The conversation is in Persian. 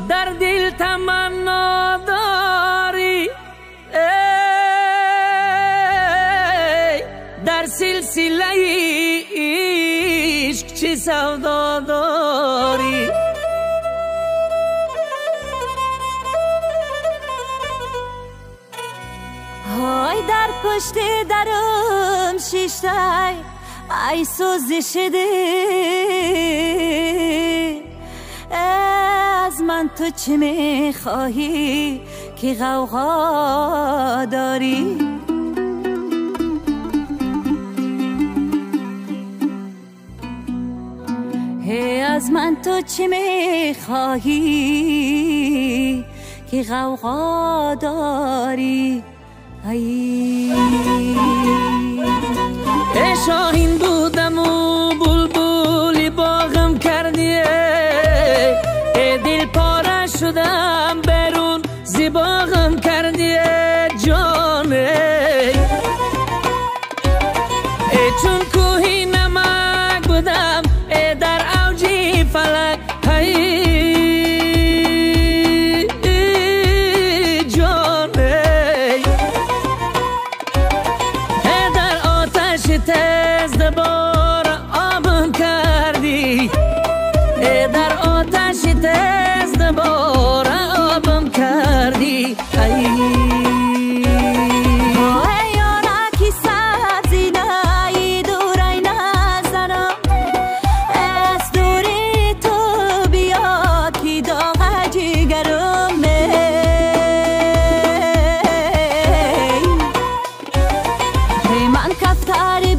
در دل تمنا داری، در سلسله عشق چه سودا داری. های در پشت درم شیشتای ای سوزش دل، از من تو چه میخواهی که غوغا داری؟ از من تو چه میخواهی که غوغا داری؟ ای شاهین بودم و بلبلی باغم کردی، دل پاره شدم برون زیباغم کردی جانه. چون کوهی نمک بودم در اوج فلک، تز دبار آبم کردی، در آتش تز دبار آبم کردی. ای یارکی سبزی نایی دورای نزنم، از دوری تو بیا کی داغ جگرم. من کفتاری